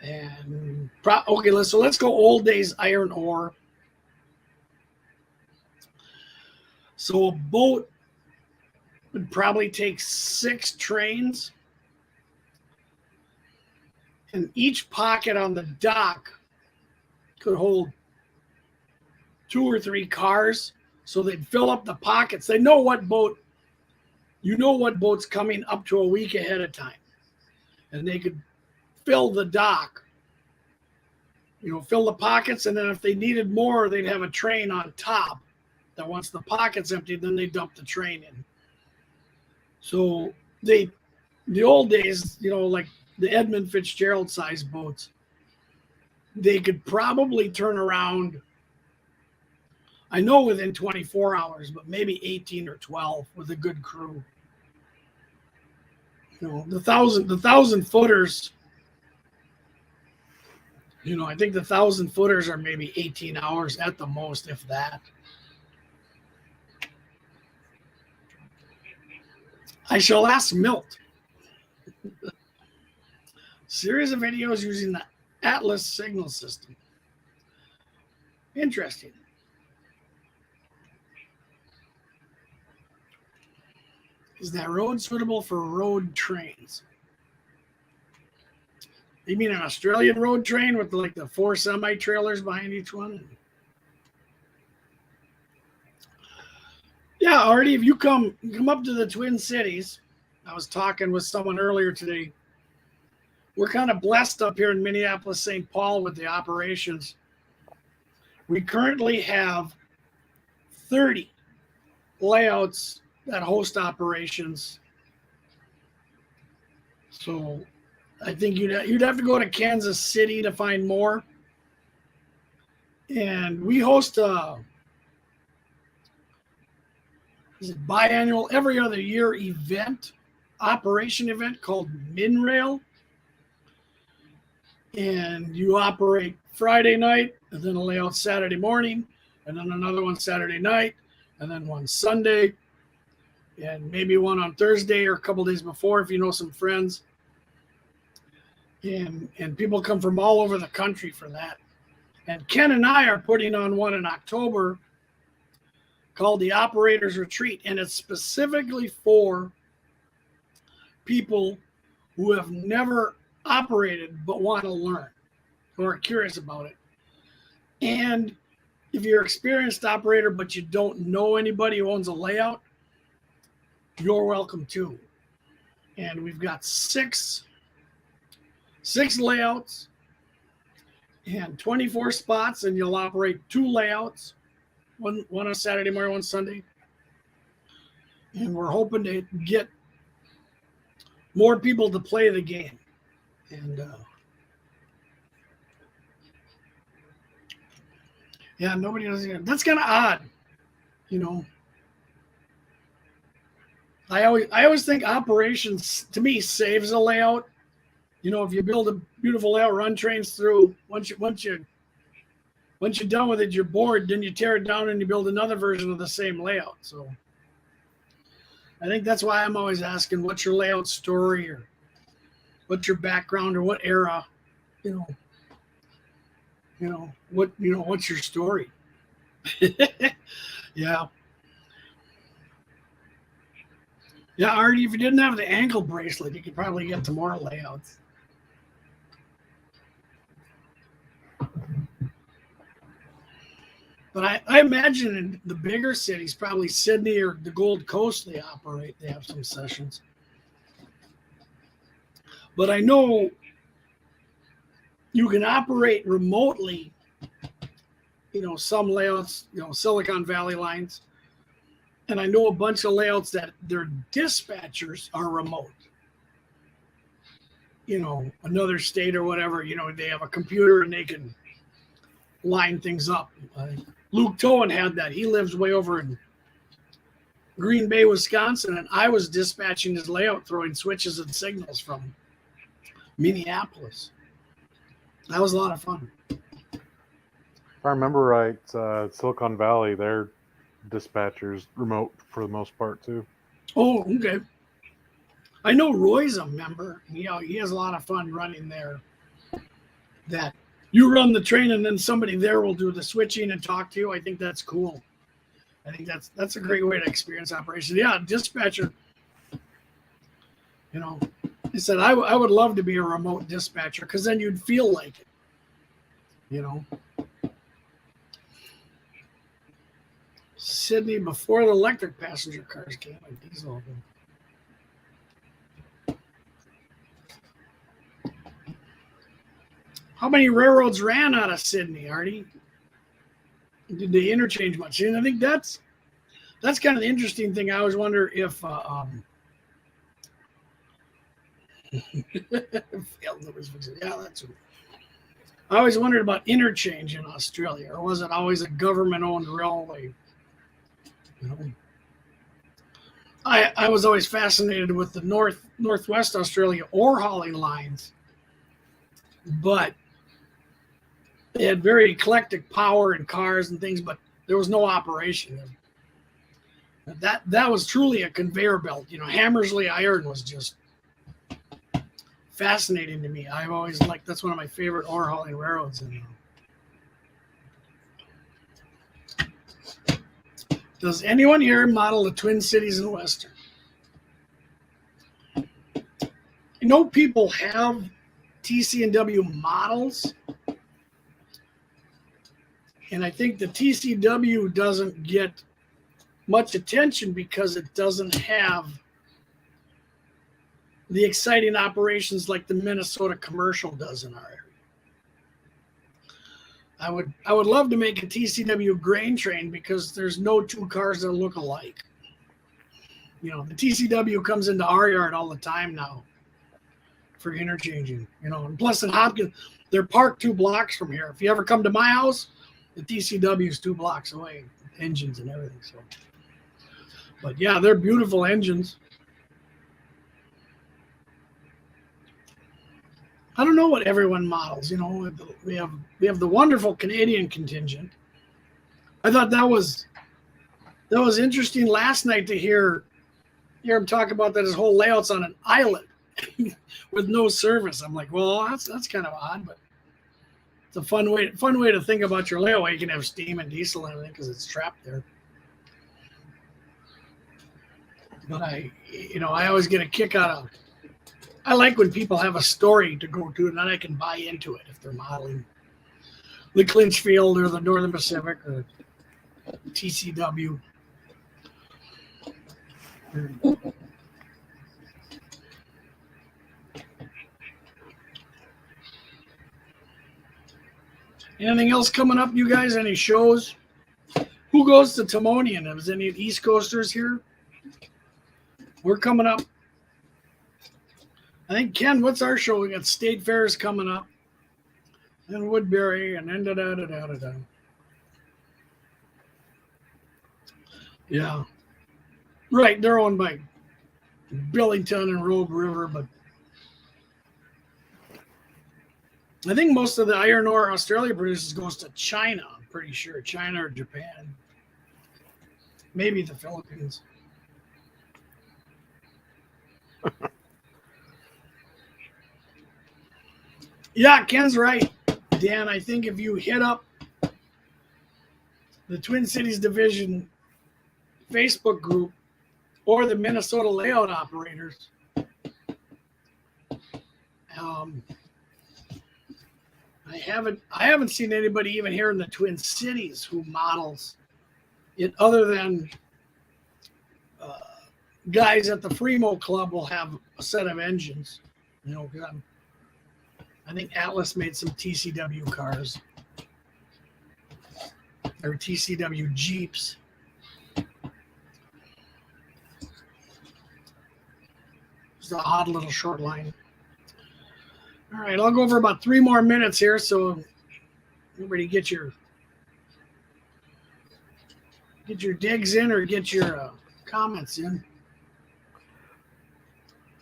And okay, let's go old days iron ore. So a boat would probably take 6 trains, and each pocket on the dock could hold 2 or 3 cars. So they'd fill up the pockets. They know what boat's coming up to a week ahead of time, and they could fill the dock, fill the pockets, and then if they needed more, they'd have a train on top that once the pocket's emptied, then they dump the train in. So the old days, like the Edmund Fitzgerald size boats, they could probably turn around, I know within 24 hours, but maybe 18 or 12 with a good crew. The 1,000 footers, I think the 1,000-footers are maybe 18 hours at the most, if that. I shall ask Milt. Series of videos using the Atlas signal system. Interesting. Is that road suitable for road trains? You mean an Australian road train with like the 4 semi-trailers behind each one? Yeah, Artie, if you come up to the Twin Cities, I was talking with someone earlier today. We're kind of blessed up here in Minneapolis, St. Paul with the operations. We currently have 30 layouts that host operations. So I think you'd have to go to Kansas City to find more. And we host a biannual, every other year operation event called MinRail. And you operate Friday night, and then a layout Saturday morning, and then another one Saturday night, and then one Sunday, and maybe one on Thursday or a couple days before if you know some friends. And people come from all over the country for that. And Ken and I are putting on one in October called the Operators Retreat, and it's specifically for people who have never operated but want to learn or are curious about it. And if you're an experienced operator but you don't know anybody who owns a layout, you're welcome too. And we've got six layouts and 24 spots, and you'll operate 2 layouts, one on Saturday morning, one Sunday. And we're hoping to get more people to play the game. And yeah, nobody does it. That's kind of odd, I always think operations to me saves a layout. If you build a beautiful layout, run trains through. Once you're done with it, you're bored. Then you tear it down and you build another version of the same layout. So I think that's why I'm always asking, what's your layout story, or what's your background, or what era, what's your story? Yeah. Yeah, Artie, if you didn't have the ankle bracelet, you could probably get to more layouts. But I imagine in the bigger cities, probably Sydney or the Gold Coast, they have some sessions. But I know you can operate remotely, some layouts, Silicon Valley lines. And I know a bunch of layouts that their dispatchers are remote. Another state or whatever, they have a computer and they can line things up. Luke Towan had that. He lives way over in Green Bay, Wisconsin, and I was dispatching his layout, throwing switches and signals from Minneapolis. That was a lot of fun. If I remember right, Silicon Valley, their dispatchers remote for the most part too. Oh, okay. I know Roy's a member. He has a lot of fun running there. That you run the train and then somebody there will do the switching and talk to you. I think that's cool. I think that's a great way to experience operations. Yeah, dispatcher. He said I would love to be a remote dispatcher because then you'd feel like it. Sydney before the electric passenger cars came, like diesel. How many railroads ran out of Sydney, Artie? Did they interchange much? And I think that's kind of the interesting thing. I always wonder if yeah, that's. I always wondered about interchange in Australia, or was it always a government-owned railway? I was always fascinated with the Northwest Australia ore hauling lines, but They had very eclectic power and cars and things, but there was no operation. That was truly a conveyor belt. You know, Hammersley iron was just fascinating to me. I've always liked, that's one of my favorite ore hauling railroads. Does anyone here model the Twin Cities and Western? You know, people have TC&W models, and I think the TCW doesn't get much attention because it doesn't have the exciting operations like the Minnesota Commercial does in our area. I would love to make a TCW grain train because there's no two cars that look alike. You know, the TCW comes into our yard all the time now for interchanging, you know, and plus in Hopkins, they're parked 2 blocks from here. If you ever come to my house, the TCW is 2 blocks away, engines and everything. So, but yeah, they're beautiful engines. I don't know what everyone models. You know, we have the wonderful Canadian contingent. I thought that was interesting last night to hear him talk about that his whole layout's on an island with no service. I'm like, well, that's kind of odd, but it's a fun way to think about your layout. You can have steam and diesel and everything because it's trapped there. But I always get a kick out of. I like when people have a story to go to, and then I can buy into it if they're modeling the Clinchfield or the Northern Pacific or TCW. Anything else coming up, you guys? Any shows? Who goes to Timonian? Is any East Coasters here? We're coming up. I think, Ken, what's our show? We got State Fairs coming up. And Woodbury and then da-da-da-da-da-da. Yeah. Right, they're owned by Billington and Rogue River, but I think most of the iron ore Australia produces goes to China, I'm pretty sure. China or Japan. Maybe the Philippines. Yeah, Ken's right, Dan. I think if you hit up the Twin Cities Division Facebook group or the Minnesota Layout Operators, I haven't seen anybody even here in the Twin Cities who models it, other than guys at the Fremo Club will have a set of engines. You know, I think Atlas made some TCW cars or TCW Jeeps. It's an odd little short line. All right, I'll go over about 3 more minutes here, so everybody get your digs in or get your comments in.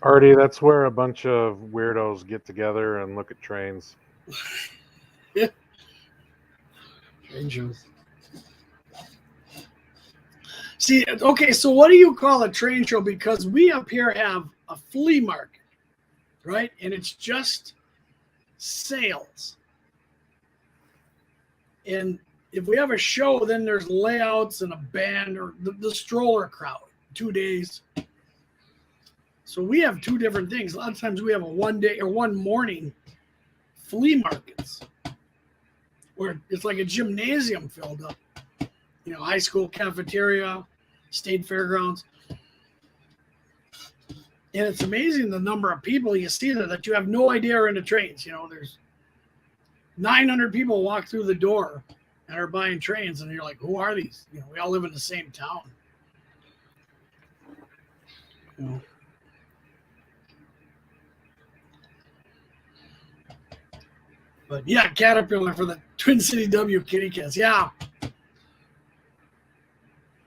Artie, that's where a bunch of weirdos get together and look at trains. Yeah. Train shows. See, okay, so what do you call a train show? Because we up here have a flea market, right? And it's just sales. And if we have a show, then there's layouts and a band or the stroller crowd, 2 days. So we have 2 different things. A lot of times we have a 1 day or 1 morning flea markets where it's like a gymnasium filled up. You know, high school cafeteria, state fairgrounds. And it's amazing the number of people you see there that you have no idea are into trains. You know, there's 900 people walk through the door and are buying trains, and you're like, who are these? You know, we all live in the same town. You know. But yeah, Caterpillar for the Twin City W kitty cats. Yeah.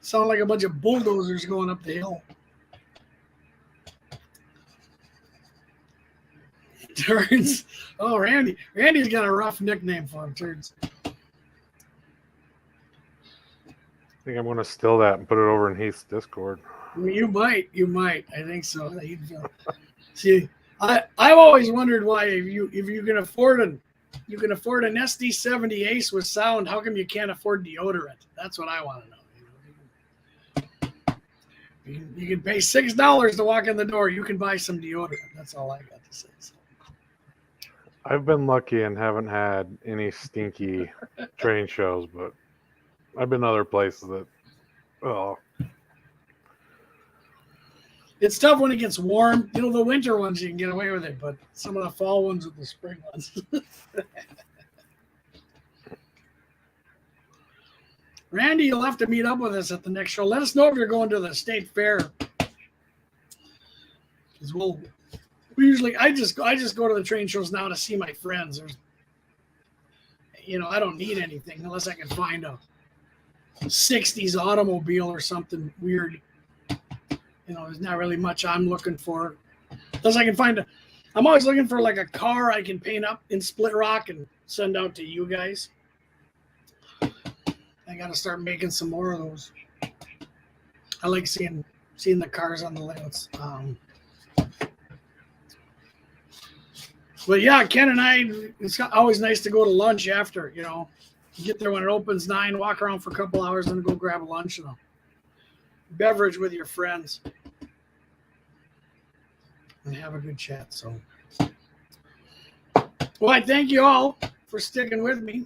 Sound like a bunch of bulldozers going up the hill. Turns. Oh, Randy. Randy's got a rough nickname for him, Turns. I think I'm going to steal that and put it over in Heath's Discord. You might. I think so. See, I've always wondered why if you can afford an SD70 Ace with sound, how come you can't afford deodorant? That's what I want to know. You can pay $6 to walk in the door. You can buy some deodorant. That's all I got to say. So. I've been lucky and haven't had any stinky train shows, but I've been other places that, it's tough when it gets warm. You know, the winter ones you can get away with it, but some of the fall ones with the spring ones. Randy, you'll have to meet up with us at the next show. Let us know if you're going to the state fair. Because I just go to the train shows now to see my friends. I don't need anything unless I can find a 60s automobile or something weird. There's not really much I'm looking for. Unless I can I'm always looking for like a car I can paint up in split rock and send out to you guys. I got to start making some more of those. I like seeing the cars on the layouts. But yeah, Ken and I, it's always nice to go to lunch after, You get there when it opens 9, walk around for a couple hours, then go grab a lunch and a beverage with your friends. And have a good chat. So, well, I thank you all for sticking with me.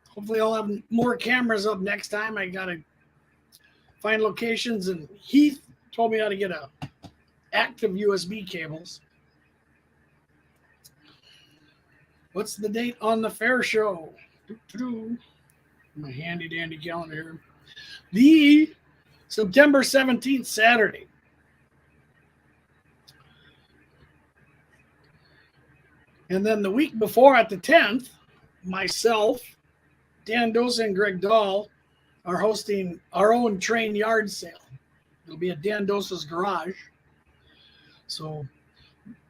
Hopefully I'll have more cameras up next time. I got to find locations, and Heath told me how to get active USB cables. What's the date on the fair show? My handy dandy calendar here. The September 17th, Saturday. And then the week before at the 10th, myself, Dan Dosa and Greg Dahl are hosting our own train yard sale. It'll be at Dan Dosa's garage. So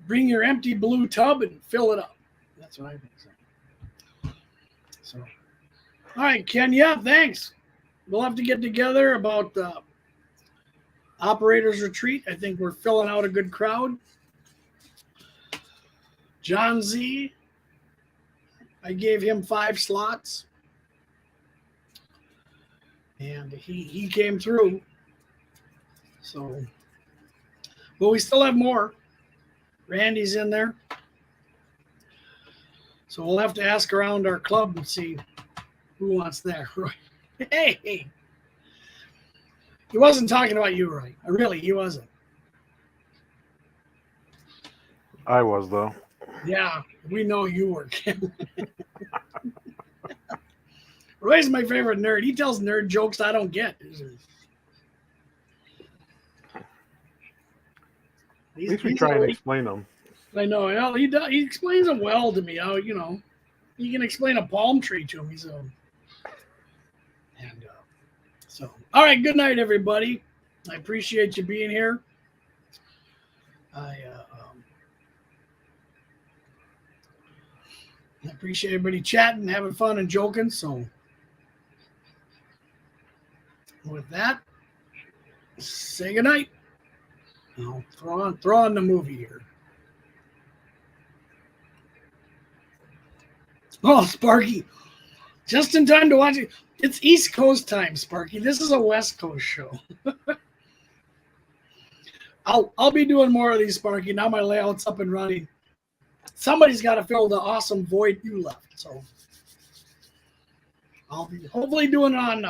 bring your empty blue tub and fill it up. That's what I think. So, all right, Ken. Yeah, thanks. We'll have to get together about the Operators Retreat. I think we're filling out a good crowd. John Z, I gave him 5 slots. And he came through. So, but we still have more. Randy's in there. So we'll have to ask around our club and see who wants that. Hey. He wasn't talking about you, Roy. Really, he wasn't. I was, though. Yeah, we know you were, Ken. Roy's my favorite nerd. He tells nerd jokes I don't get. At least we try and explain them. I know. Well, he does. He explains them well to me. You can explain a palm tree to me. So, all right. Good night, everybody. I appreciate you being here. I appreciate everybody chatting, having fun, and joking. So, with that, say goodnight. I'll throw on the movie here. Oh, Sparky. Just in time to watch it. It's East Coast time, Sparky. This is a West Coast show. I'll be doing more of these, Sparky. Now my layout's up and running. Somebody's got to fill the awesome void you left. So I'll be hopefully doing it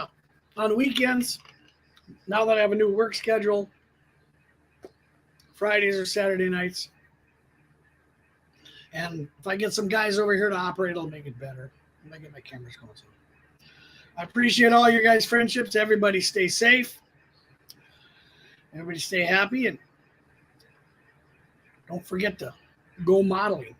on weekends. Now that I have a new work schedule. Fridays or Saturday nights. And if I get some guys over here to operate, it'll make it better. I might get my cameras going too. I appreciate all your guys' friendships. Everybody stay safe. Everybody stay happy. And don't forget to go modeling.